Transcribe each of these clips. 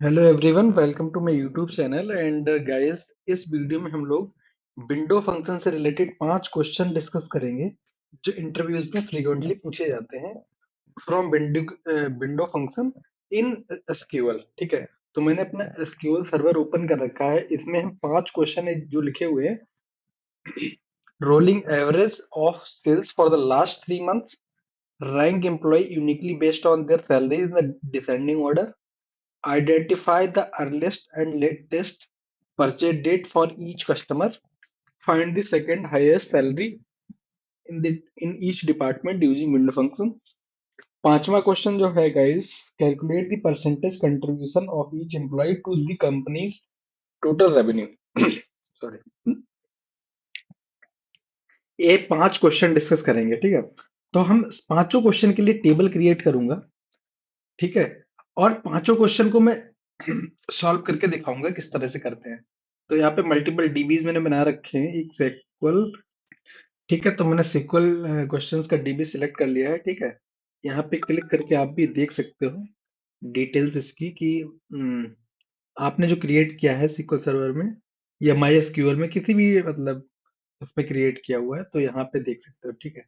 Hello everyone, welcome to my YouTube channel and guys, इस video में हम लोग विंडो फंक्शन से रिलेटेड 5 क्वेश्चन डिस्कस करेंगे जो इंटरव्यूज में फ्रीक्वेंटली पूछे जाते हैं from window function in SQL. ठीक है, तो मैंने अपना एसक्यूएल सर्वर ओपन कर रखा है। इसमें हम 5 क्वेश्चन है जो लिखे हुए हैं। Rolling average of skills for the last 3 months, rank employee uniquely based on their salary in the descending order, identify the earliest and latest purchase date for each customer, find the second highest salary in each department using window function। पांचवा question जो है guys, calculate the percentage contribution of each employee to the company's total revenue. Sorry, ये 5 question discuss करेंगे। ठीक है, तो हम 5 question के लिए टेबल क्रिएट करूंगा। ठीक है, और 5 क्वेश्चन को मैं सॉल्व करके दिखाऊंगा किस तरह से करते हैं। तो यहाँ पे मल्टीपल डीबीज मैंने बना रखे हैं, एक सेक्वल। ठीक है, तो मैंने सेक्वल क्वेश्चंस का डीबी सिलेक्ट कर लिया है। ठीक है, यहाँ पे क्लिक करके आप भी देख सकते हो डिटेल्स इसकी कि आपने जो क्रिएट किया है SQL सर्वर में या माई एसक्यूएल में, किसी भी मतलब उसमें क्रिएट किया हुआ है, तो यहाँ पे देख सकते हो। ठीक है,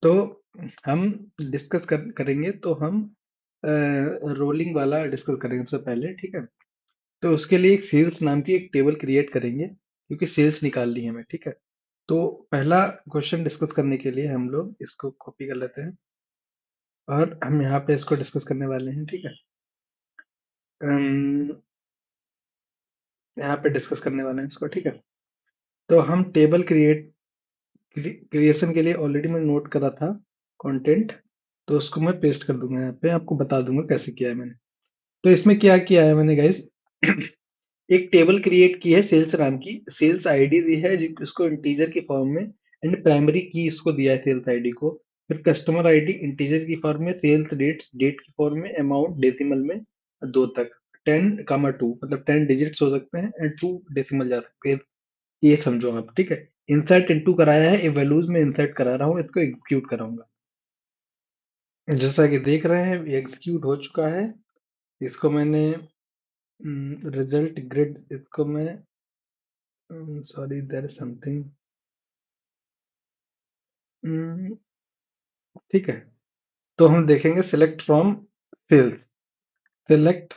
तो हम डिस्कस करेंगे, तो हम रोलिंग वाला डिस्कस करेंगे सबसे पहले। ठीक है, तो उसके लिए एक सेल्स नाम की एक टेबल क्रिएट करेंगे क्योंकि सेल्स निकालनी है हमें। ठीक है, तो पहला क्वेश्चन डिस्कस करने के लिए हम लोग इसको कॉपी कर लेते हैं और हम यहाँ पे इसको डिस्कस करने वाले हैं। ठीक है, अम, यहाँ पे डिस्कस करने वाले हैं इसको। ठीक है, तो हम टेबल क्रिएशन के लिए ऑलरेडी मैंने नोट करा था कंटेंट, तो उसको मैं पेस्ट कर दूंगा यहाँ पे, आपको बता दूंगा कैसे किया है मैंने। तो इसमें क्या किया है मैंने गाइस, एक टेबल क्रिएट की है सेल्स नाम की। सेल्स आईडी दी है इसको इंटीजर की फॉर्म में, एंड प्राइमरी की इसको दिया है सेल्स आईडी को। फिर कस्टमर आईडी इंटीजर की फॉर्म में, सेल्स डेट की फॉर्म में, अमाउंट डेसिमल में 2 तक, 10, 2 मतलब 10 डिजिट्स हो सकते हैं एंड 2 डेसिमल जा सकते हैं। ये समझो आप। ठीक है, इंसर्ट इनटू कराया है, वैल्यूज में इंसर्ट करा रहा हूँ, इसको एग्जीक्यूट कराऊंगा। जैसा कि देख रहे हैं ये एग्जीक्यूट हो चुका है। इसको मैंने रिजल्ट ग्रिड, इसको मैं सॉरी देयर इज समथिंग। ठीक है, तो हम देखेंगे select from sales, select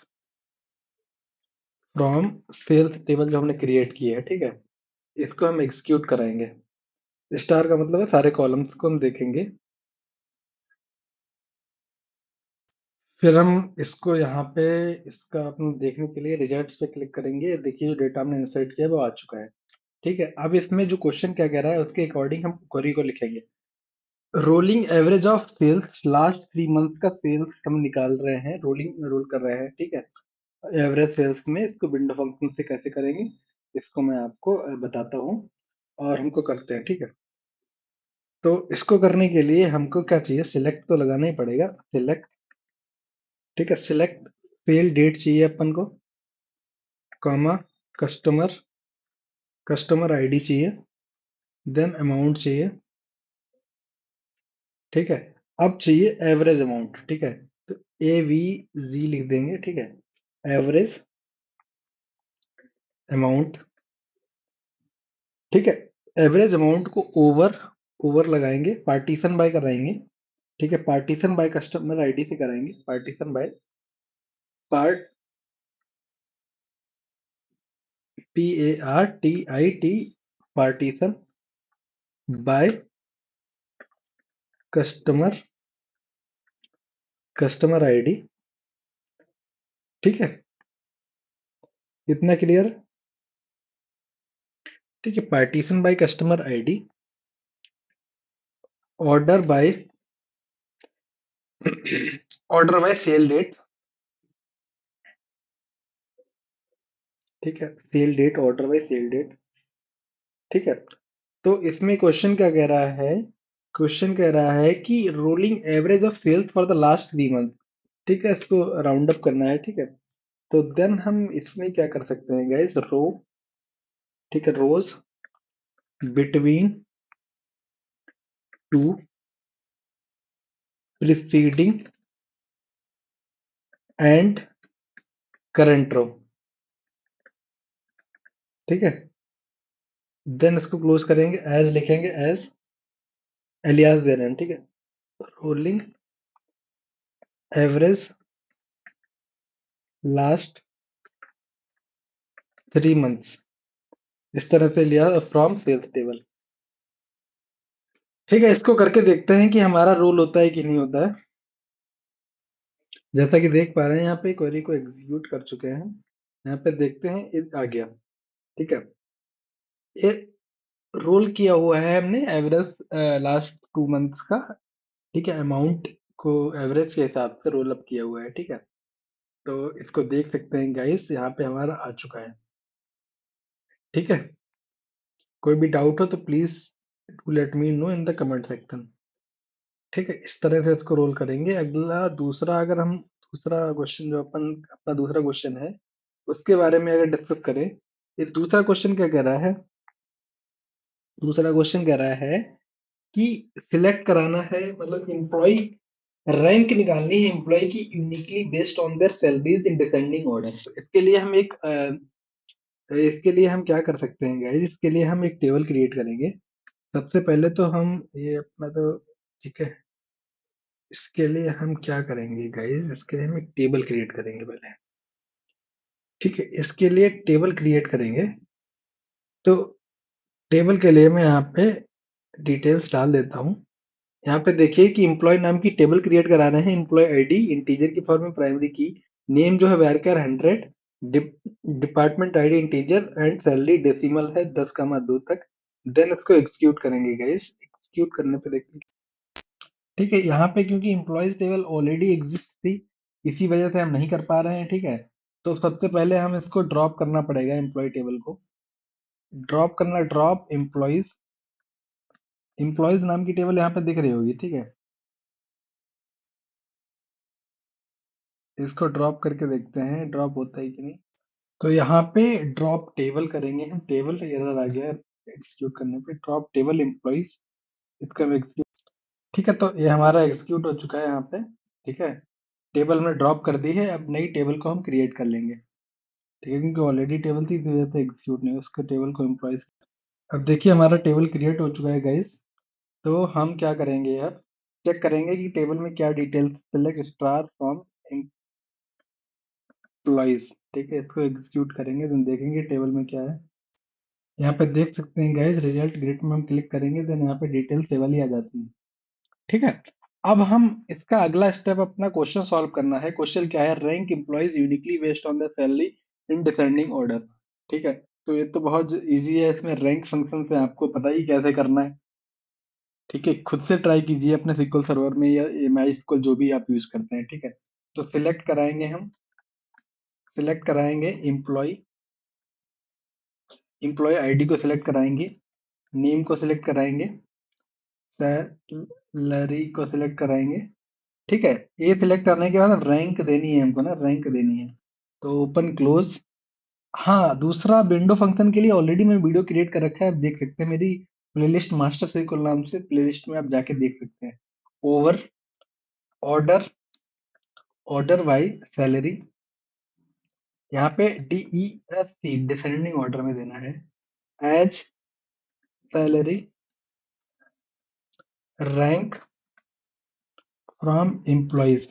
from sales table जो हमने क्रिएट की है। ठीक है, इसको हम एग्जीक्यूट कराएंगे। स्टार का मतलब है सारे कॉलम्स को हम देखेंगे। फिर हम इसको यहाँ पे, इसका अपन देखने के लिए रिजल्ट्स पे क्लिक करेंगे। देखिए जो डेटा हमने इंसर्ट किया है वो आ चुका है। ठीक है, अब इसमें जो क्वेश्चन क्या कह रहा है उसके अकॉर्डिंग हम क्वेरी को लिखेंगे। Rolling average of sales last 3 month का सेल्स हम निकाल रहे हैं, रोलिंग रोल कर रहे हैं। ठीक है, एवरेज सेल्स में इसको विंडो फंक्शन से कैसे करेंगे, इसको मैं आपको बताता हूँ और हमको करते हैं। ठीक है, तो इसको करने के लिए हमको क्या चाहिए, सिलेक्ट तो लगाना ही पड़ेगा, सिलेक्ट। ठीक है, सिलेक्ट सेल डेट चाहिए अपन को, कॉमा कस्टमर, कस्टमर आईडी चाहिए, देन अमाउंट चाहिए। ठीक है, अब चाहिए एवरेज अमाउंट। ठीक है, तो AVG लिख देंगे। ठीक है, एवरेज अमाउंट। ठीक है, एवरेज अमाउंट को ओवर ओवर लगाएंगे, पार्टीशन बाय कराएंगे। ठीक है, पार्टीशन बाय कस्टमर आईडी से कराएंगे, partition by part PARTIT, partition by customer, customer ID. ठीक है, इतना क्लियर। ठीक है, partition by customer ID, order by order by sale date. ठीक है, sale date, order by sale date. ठीक है, तो इसमें क्वेश्चन क्या कह रहा है, क्वेश्चन कह रहा है कि rolling average of sales for the last 3 month. ठीक है, इसको राउंड अप करना है। ठीक है, तो देन हम इसमें क्या कर सकते हैं गाइस, रो। ठीक है, rows between two preceding and current row. ठीक है, देन इसको क्लोज करेंगे, एज लिखेंगे, एज एलियास दे रहे हैं। ठीक है, रोलिंग एवरेज लास्ट 3 मंथ्स, इस तरह से लिया फ्रॉम सेल्स टेबल। ठीक है, इसको करके देखते हैं कि हमारा रोल होता है कि नहीं होता है। जैसा कि देख पा रहे हैं यहाँ पे क्वेरी को एग्जीक्यूट कर चुके हैं। यहाँ पे देखते हैं ये आ गया। ठीक है, ये रोल किया हुआ है हमने एवरेज लास्ट 2 मंथ्स का। ठीक है, अमाउंट को एवरेज के हिसाब से रोल अप किया हुआ है। ठीक है, तो इसको देख सकते हैं गाइस, यहाँ पे हमारा आ चुका है। ठीक है, कोई भी डाउट हो तो please to let me know in the comment section. ठीक है, इस तरह से इसको रोल करेंगे। अगला दूसरा, अगर हम दूसरा क्वेश्चन जो अपना दूसरा क्वेश्चन है उसके बारे में अगर डिस्कस करें, ये दूसरा क्वेश्चन क्या कह रहा है? दूसरा क्वेश्चन कह रहा है कि सिलेक्ट कराना है, मतलब एम्प्लॉय रैंक निकालनी है एम्प्लॉय की uniquely based on there salaries in descending order. इसके लिए हम इसके लिए हम क्या कर सकते हैं गाइस? इसके लिए हम एक टेबल क्रिएट करेंगे। सबसे पहले तो हम ये अपना तो ठीक है, इसके लिए हम क्या करेंगे गाइस? इसके लिए हम एक टेबल क्रिएट करेंगे पहले। ठीक है, इसके लिए एक टेबल क्रिएट करेंगे। तो टेबल के लिए मैं यहाँ पे डिटेल्स डाल देता हूँ। यहाँ पे देखिए कि एम्प्लॉय नाम की टेबल क्रिएट करा रहे हैं। एम्प्लॉय आईडी इंटीजर की फॉर्म में, प्राइमरी की, नेम जो है वैरकर 100, department ID integer, and salary decimal है 10,2 तक। देन इसको एग्जीक्यूट करेंगे गाइस। एग्जीक्यूट करने पे देखते हैं। ठीक है, यहाँ पे क्योंकि एम्प्लॉयज टेबल ऑलरेडी एग्जिस्ट थी, इसी वजह से हम नहीं कर पा रहे हैं। ठीक है, तो सबसे पहले हम इसको ड्रॉप करना पड़ेगा एम्प्लॉय टेबल को। ड्रॉप करना, ड्रॉप एम्प्लॉयज। एम्प्लॉयज नाम की टेबल यहाँ पे दिख रही होगी। ठीक है, इसको ड्रॉप करके देखते हैं ड्रॉप होता है कि नहीं। तो यहाँ पे ड्रॉप टेबल करेंगे हम। टेबल एरर आ गया एग्जीक्यूट करने पे। ड्रॉप टेबल एम्प्लॉइज, इसका हम एग्जीक्यूट। ठीक है, तो ये हमारा एग्जीक्यूट हो चुका है यहाँ पे। ठीक है, टेबल में ड्रॉप कर दी है। अब नई टेबल को हम क्रिएट कर लेंगे। ठीक है, क्योंकि ऑलरेडी टेबल थी इस वजह से एग्जीक्यूट नहीं, उसके टेबल को एम्प्लॉइज। अब देखिए हमारा टेबल क्रिएट हो चुका है गाइस। तो हम क्या करेंगे यार, चेक करेंगे कि टेबल में क्या details. Select star from employees. ठीक है, इसको एग्जीक्यूट करेंगे तो देखेंगे टेबल में क्या है। यहाँ पे देख सकते हैं गाइस, रिजल्ट ग्रिड में हम क्लिक करेंगे देन यहाँ पे डिटेल टेबल ही आ जाती है। ठीक है, अब हम इसका अगला स्टेप अपना क्वेश्चन सॉल्व करना है। क्वेश्चन क्या है? Rank employees uniquely based on the salary in descending order. ठीक है, तो ये तो बहुत इजी है। इसमें रैंक फंक्शन से आपको पता ही कैसे करना है। ठीक है, खुद से ट्राई कीजिए अपने SQL सर्वर में या MI SQL जो भी आप यूज करते हैं। ठीक है, तो सिलेक्ट कराएंगे हम, सिलेक्ट कराएंगे एम्प्लॉय, एम्प्लॉय आईडी को सिलेक्ट कराएंगे, नेम को सिलेक्ट कराएंगे, सैलरी को सिलेक्ट कराएंगे। ठीक है, ये सिलेक्ट करने के बाद रैंक देनी है हमको ना, रैंक देनी है। तो ओपन क्लोज। हाँ, दूसरा विंडो फंक्शन के लिए ऑलरेडी मैं वीडियो क्रिएट कर रखा है, आप देख सकते हैं मेरी प्लेलिस्ट मास्टर सर्कल नाम से प्लेलिस्ट में आप जाके देख सकते हैं। Over order, order by salary, यहाँ पे DESC डिसेंडिंग ऑर्डर में देना है। As salary rank from employees.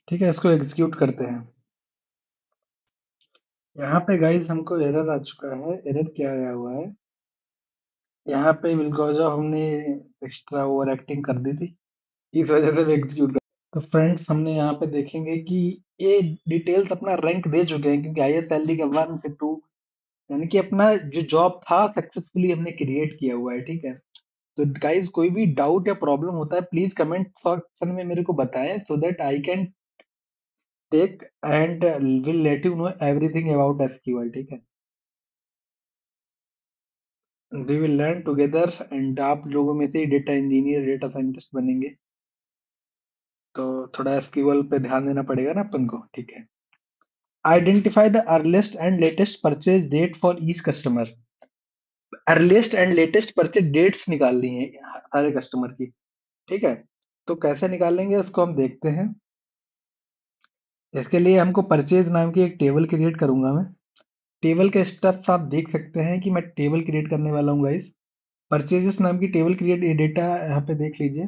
ठीक है, इसको एग्जीक्यूट करते हैं। यहाँ पे गाइस हमको एरर आ चुका है। एरर क्या आया हुआ है यहाँ पे? बिकॉज ऑफ हमने एक्स्ट्रा ओवर एक्टिंग कर दी थी, इस वजह से एग्जीक्यूट कर। तो फ्रेंड्स, हमने यहाँ पे देखेंगे कि ये डिटेल्स अपना रैंक दे चुके हैं, क्योंकि हाईएस्ट सैलरी का 1 से 2, यानी कि अपना जो जॉब था सक्सेसफुली हमने क्रिएट किया हुआ है। ठीक है, तो गाइस कोई भी डाउट या प्रॉब्लम होता है प्लीज कमेंट सेक्शन में मेरे को बताएं, so that I can take and will let you know everything about SQL। ठीक है, we will learn together, and आप लोगों में से डेटा इंजीनियर, डेटा साइंटिस्ट बनेंगे। तो थोड़ा SQL पे ध्यान देना पड़ेगा ना अपन को। ठीक है, identify the earliest and latest purchase date for each customer. Earliest and latest purchase dates निकालनी है सारे कस्टमर की। ठीक है, तो कैसे निकालेंगे उसको हम देखते हैं। इसके लिए हमको परचेज नाम की एक टेबल क्रिएट करूंगा मैं। टेबल के स्टेप्स आप देख सकते हैं कि मैं टेबल क्रिएट करने वाला हूँ गाइस। परचेजेस नाम की टेबल क्रिएट, ये डेटा यहाँ पे देख लीजिए।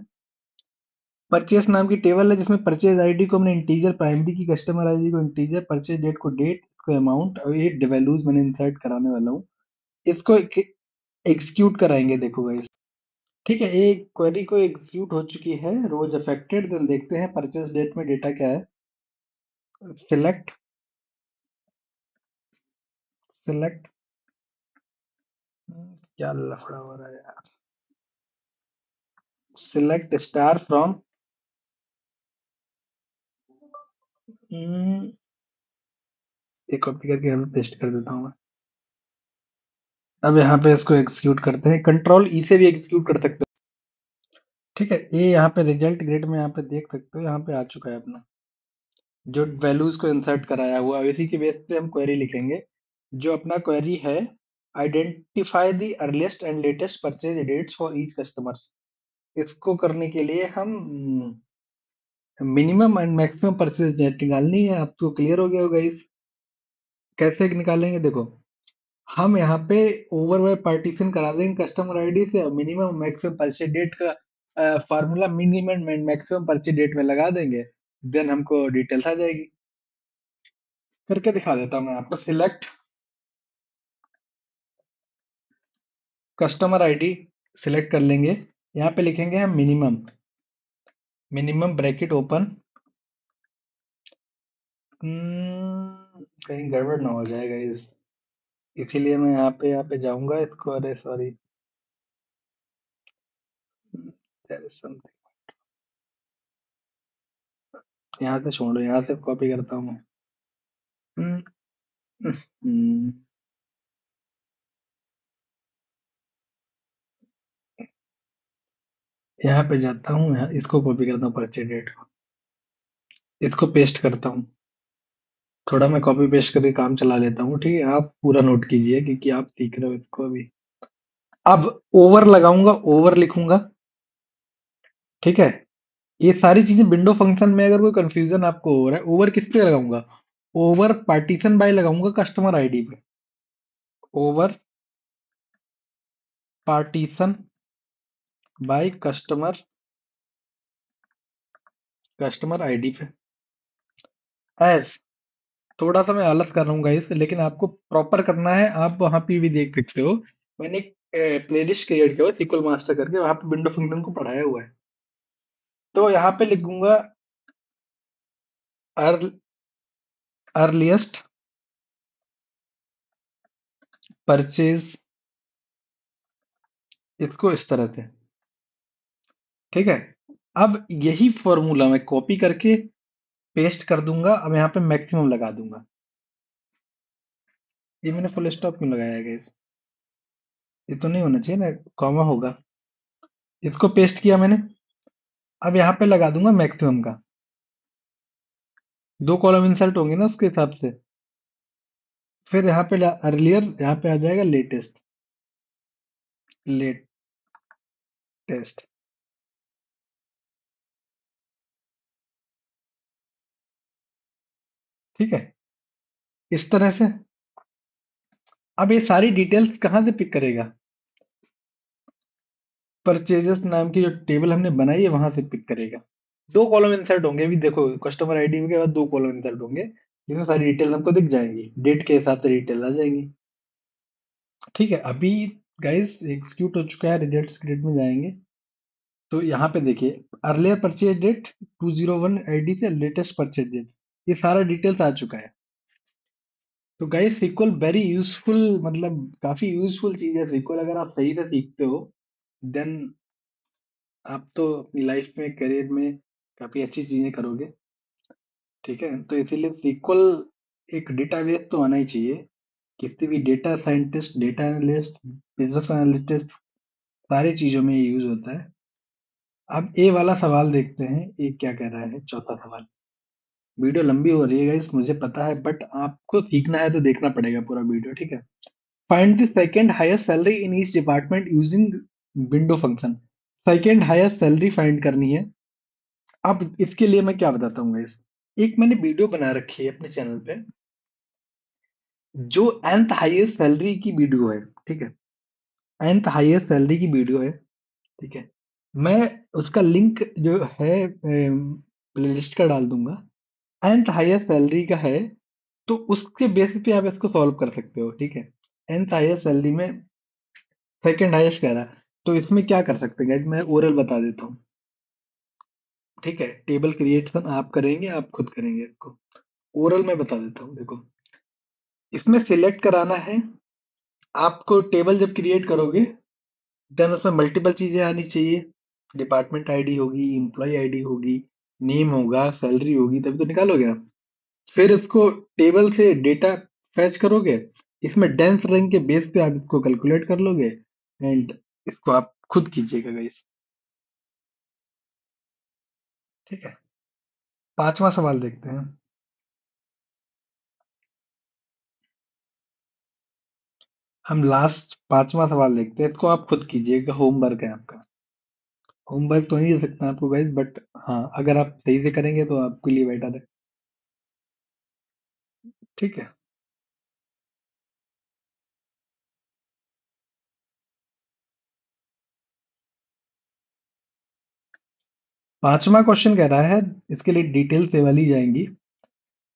परचेस नाम की टेबल है जिसमें परचेज आईडी को हमने इंटीजर, प्राइमरी की कस्टमर आईडी को इंटीजर, परचेज डेट को डेट, इसको अमाउंट और ये वैल्यूज मैंने इंसर्ट कराने वाला हूँ। इसको एग्जीक्यूट कराएंगे, देखो गाइस। ठीक है, एक क्वेरी को एग्जीक्यूट हो चुकी है, रोज अफेक्टेड। देन देखते हैं परचेज डेट में डेटा क्या है। सिलेक्ट, सिलेक्ट, क्या लफड़ा हो रहा है यार। सिलेक्ट स्टार फ्रॉम, एक कॉपी करके हम पेस्ट कर देता हूँ मैं। अब यहाँ पे इसको एग्जीक्यूट करते हैं, कंट्रोल ई से भी एग्जीक्यूट कर सकते हो। ठीक है, ये यहाँ पे रिजल्ट ग्रेड में यहाँ पे देख सकते हो, यहाँ पे आ चुका है अपना जो वैल्यूज को इंसर्ट कराया हुआ। अब इसी के बेस पे हम क्वेरी लिखेंगे। जो अपना क्वेरी है, identify the earliest and latest purchase dates for each customers. इसको करने के लिए हम minimum and maximum purchase date निकालनी है। आपको क्लियर हो गया होगा इस कैसे निकालेंगे। देखो, हम यहाँ पे ओवर पार्टीशन करा देंगे कस्टमर आईडी से, मिनिमम मैक्सिमम परचेज डेट का formula minimum and maximum purchase date में लगा देंगे। देन हमको डिटेल्स आ जाएगी। करके दिखा देता हूँ मैं आपको। सिलेक्ट कस्टमर आईडी, सिलेक्ट कर लेंगे। यहाँ पे लिखेंगे हम मिनिमम, मिनिमम ब्रैकेट ओपन। कहीं गड़बड़ ना हो जाएगा इस, इसीलिए मैं यहाँ पे जाऊंगा इसको। अरे सॉरी, यहाँ से छोड़ो, यहाँ से कॉपी करता हूँ मैं। हम्म, हम्म, यहाँ पे जाता हूँ, यहाँ इसको कॉपी करता हूँ परचेज डेट को, इसको पेस्ट करता हूँ। थोड़ा मैं कॉपी पेस्ट करके काम चला लेता हूँ, ठीक है। आप पूरा नोट कीजिए क्योंकि आप सीख रहे हो इसको अभी। अब ओवर लगाऊंगा, ओवर लिखूंगा। ठीक है, ये सारी चीजें विंडो फंक्शन में, अगर कोई कंफ्यूजन आपको हो रहा है, ओवर किस पे लगाऊंगा? ओवर पार्टीशन बाय लगाऊंगा कस्टमर आईडी पे। Over partition by customer ID पे। एस, थोड़ा सा मैं आलस कर रहा हूँ गाइस, लेकिन आपको प्रॉपर करना है। आप वहां पे भी देख सकते हो, मैंने एक प्लेलिस्ट क्रिएट किया हुआ सीक्वल मास्टर करके, वहां पे विंडो फंक्शन को पढ़ाया हुआ है। तो यहाँ पे लिखूंगा अर्लीस्ट परचेज, इसको इस तरह से। ठीक है, अब यही फॉर्मूला मैं कॉपी करके पेस्ट कर दूंगा। अब यहाँ पे मैक्सिमम लगा दूंगा। ये मैंने फुल स्टॉप क्यों लगाया है गाइस? ये तो नहीं होना चाहिए ना, कॉमा होगा। इसको पेस्ट किया मैंने। अब यहाँ पे लगा दूंगा मैक्सिमम का। दो कॉलम इंसर्ट होंगे ना उसके हिसाब से। फिर यहाँ पे अर्लियर, यहाँ पे आ जाएगा लेटेस्ट, लेटेस्ट। ठीक है, इस तरह से। अब ये सारी डिटेल्स कहाँ से पिक करेगा? परचेजेस नाम की जो टेबल हमने बनाई है वहां से पिक करेगा। दो कॉलम इंसर्ट होंगे, अभी देखो कस्टमर आईडी के बाद दो कॉलम इंसर्ट होंगे, जिसमें सारी डिटेल हमको दिख जाएंगी, डेट के हिसाब से डिटेल आ जाएंगी। ठीक है, अभी गाइस एग्जीक्यूट हो चुका है, रिजल्ट्स ग्रिड में जाएंगे। तो यहाँ पे देखिए, अर्लियर परचेज डेट 201 आईडी से लेटेस्ट परचेज डेट, ये सारा डिटेल्स आ चुका है। तो गाइस सीक्वल वेरी यूजफुल, मतलब काफी यूजफुल चीज है सीक्वल। अगर आप सही से सीखते हो, देन आप तो अपनी लाइफ में, करियर में काफी अच्छी चीजें करोगे। ठीक है, तो इसीलिए सीक्वल एक डेटाबेस तो आना ही चाहिए। किसी भी data scientist, data analyst, business analyst, सारी चीजों में ये यूज होता है। अब ए वाला सवाल देखते हैं, ये क्या कह रहा है, चौथा सवाल। वीडियो लंबी हो रही है गाइस, मुझे पता है, बट आपको सीखना है तो देखना पड़ेगा पूरा वीडियो। ठीक है, find the second highest salary in each department using window function. Second highest salary find करनी है। अब इसके लिए मैं क्या बताता हूँ गाइस, एक मैंने वीडियो बना रखी है अपने चैनल पे, जो nth हाईएस्ट सैलरी की वीडियो है, ठीक है? nth हाईएस्ट सैलरी की वीडियो है, ठीक है? मैं उसका लिंक जो है प्लेलिस्ट का डाल दूंगा। nth हाईएस्ट सैलरी का है, तो उसके बेसिस पे आप इसको सॉल्व कर सकते हो, ठीक है? nth हाईएस्ट सैलरी में सेकंड हाईएस्ट कह रहा है, तो इसमें क्या कर सकते हैं गाइस, मैं ओरल बता देता हूँ, ठीक है? टेबल क्रिएशन आप करेंगे, आप खुद करेंगे इसको। ओरल में बता देता हूँ, देखो। इसमें सिलेक्ट कराना है, आपको टेबल जब क्रिएट करोगे, देन उसमें मल्टीपल चीजें आनी चाहिए। डिपार्टमेंट आईडी होगी, एम्प्लॉय आईडी होगी, नेम होगा, सैलरी होगी, तभी तो निकालोगे आप। फिर इसको टेबल से डेटा फैच करोगे, इसमें डेंस रैंक के बेस पे आप इसको कैलकुलेट कर लोगे, एंड इसको आप खुद कीजिएगा गाइस, ठीक है? पांचवा सवाल देखते हैं। हम लास्ट पांचवा सवाल देखते हैं, इसको आप खुद कीजिएगा, होमवर्क है आपका। होमवर्क तो नहीं दे सकता आपको गाइस, बट हाँ, अगर आप सही से करेंगे तो आपके लिए बेटर है, ठीक है? पांचवा क्वेश्चन कह रहा है, इसके लिए डिटेल से वाली जाएंगी।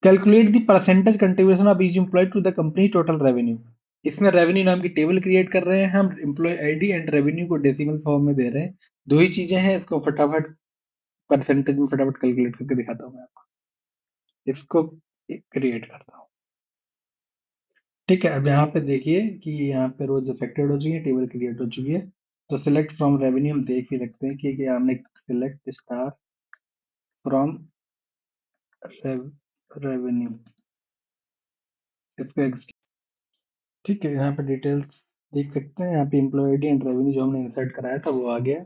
Calculate the percentage contribution of each employee to the company total revenue. इसमें रेवेन्यू नाम की टेबल क्रिएट कर रहे हैं हम, एम्प्लॉय आईडी एंड रेवेन्यू को डेसिमल फॉर्म में दे रहे हैं। दो ही चीजें हैं, इसको फटाफट परसेंटेज में फटाफट कैलकुलेट करके दिखाता हूँ मैं आपको। इसको क्रिएट करता हूँ, ठीक है? अब यहाँ पे देखिए कि यहाँ पे रोज अफेक्टेड हो चुकी है, टेबल क्रिएट हो चुकी है। तो सिलेक्ट फ्रॉम रेवेन्यू हम देख ही सकते हैं कि हमने सिलेक्ट स्टार फ्रॉम रेवेन्यू, इसको ठीक है? यहाँ पे डिटेल्स देख सकते हैं, यहाँ पे एम्प्लॉय आईडी एंड रेवेन्यू जो हमने इंसर्ट कराया था वो आ गया।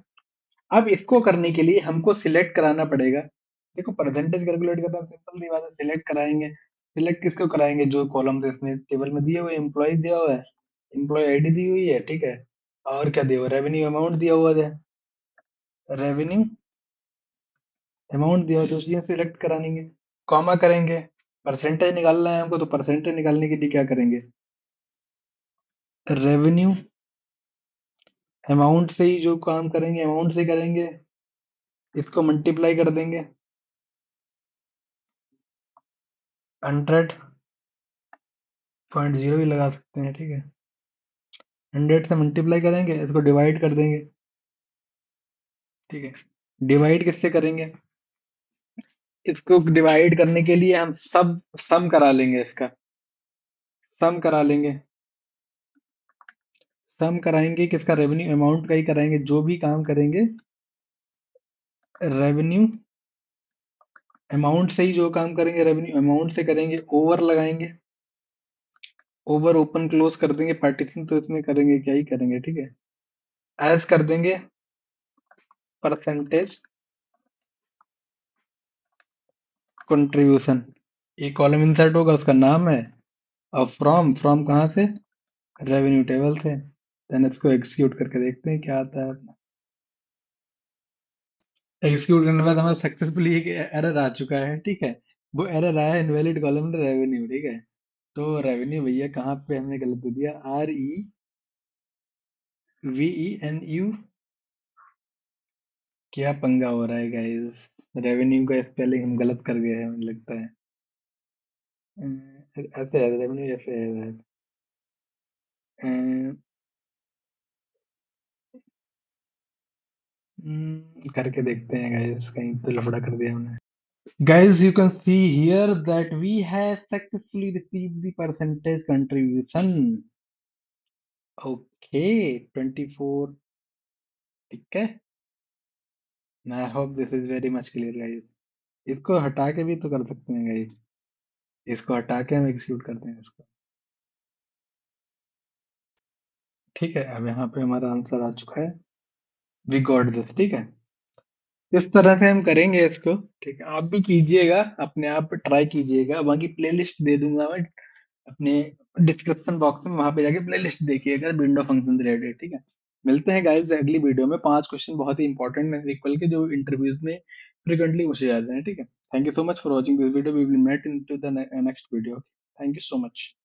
अब इसको करने के लिए हमको सिलेक्ट कराना पड़ेगा। देखो, परसेंटेज कैलकुलेट करना सिंपल सी बात है, सिलेक्ट कराएंगे। सिलेक्ट किसको कराएंगे? जो कॉलम इसमें टेबल में दिए हुए, एम्प्लॉय दिया हुआ है, एम्प्लॉय आईडी दी हुई है, ठीक है? और क्या दिया हुआ? रेवेन्यू अमाउंट दिया हुआ है, रेवेन्यू अमाउंट दिया हुआ है, तो चीजें सिलेक्ट कराएंगे, कॉमा करेंगे। परसेंटेज निकालना है हमको, तो परसेंटेज निकालने के लिए क्या करेंगे? रेवेन्यू अमाउंट से ही जो काम करेंगे, अमाउंट से करेंगे, इसको मल्टीप्लाई कर देंगे 100.0 भी लगा सकते हैं, ठीक है? 100 से मल्टीप्लाई करेंगे, इसको डिवाइड कर देंगे, ठीक है? डिवाइड किससे करेंगे? इसको डिवाइड करने के लिए हम सब सम करा लेंगे, इसका सम करा लेंगे। सम कराएंगे किसका? रेवेन्यू अमाउंट का ही कराएंगे, जो भी काम करेंगे रेवेन्यू अमाउंट से ही जो काम करेंगे, रेवेन्यू अमाउंट से करेंगे, ओवर लगाएंगे, ओवर ओपन क्लोज कर देंगे, पार्टीशन तो इसमें करेंगे क्या ही करेंगे, ठीक है? एज कर देंगे परसेंटेज कंट्रीब्यूशन, एक कॉलम इंसर्ट होगा, उसका नाम है, और फ्रॉम फ्रॉम कहाँ से? रेवेन्यू टेबल से। देन इसको एग्जीक्यूट करके देखते हैं क्या आता है। एग्जीक्यूट करने के बाद हमारा सक्सेसफुली एक एरर आ चुका है, ठीक है? वो एरर आया है इनवैलिड कॉलम रेवेन्यू, ठीक है? तो रेवेन्यू भैया कहाँ पे हमने गलत दे दिया? REVENU। क्या पंगा हो रहा है गाइस? रेवेन्यू का स्पेलिंग हम गलत कर गए हैं, मुझे लगता है। ऐसे है रेवेन्यू, ऐसे है। करके देखते हैं गाइस, कहीं तो लफड़ा कर दिया हमने। Guys, you can see here that we have successfully received the percentage contribution. Okay, 24. ठीक है? I hope this is very much clear, guys. इसको हटा के भी तो कर सकते हैं गाइस, इसको हटा के हम एक्सिक्यूट करते हैं इसको, ठीक है? अब यहाँ पे हमारा आंसर आ चुका है, वी गॉट दिस, ठीक है? इस तरह से हम करेंगे इसको, ठीक है? आप भी कीजिएगा, अपने आप ट्राई कीजिएगा, बाकी प्लेलिस्ट दे दूंगा मैं अपने डिस्क्रिप्शन बॉक्स में, वहां पे जाके प्लेलिस्ट देखिएगा विंडो फंक्शन से रिलेटेड, ठीक है? मिलते हैं गाइस अगली वीडियो में। 5 क्वेश्चन बहुत ही इंपॉर्टेंट है इक्वल के, जो इंटरव्यूज में फ्रिक्वेंटली पूछे जाते हैं, ठीक है? Thank you so much for watching this video. We will meet into the next video. Thank you so much.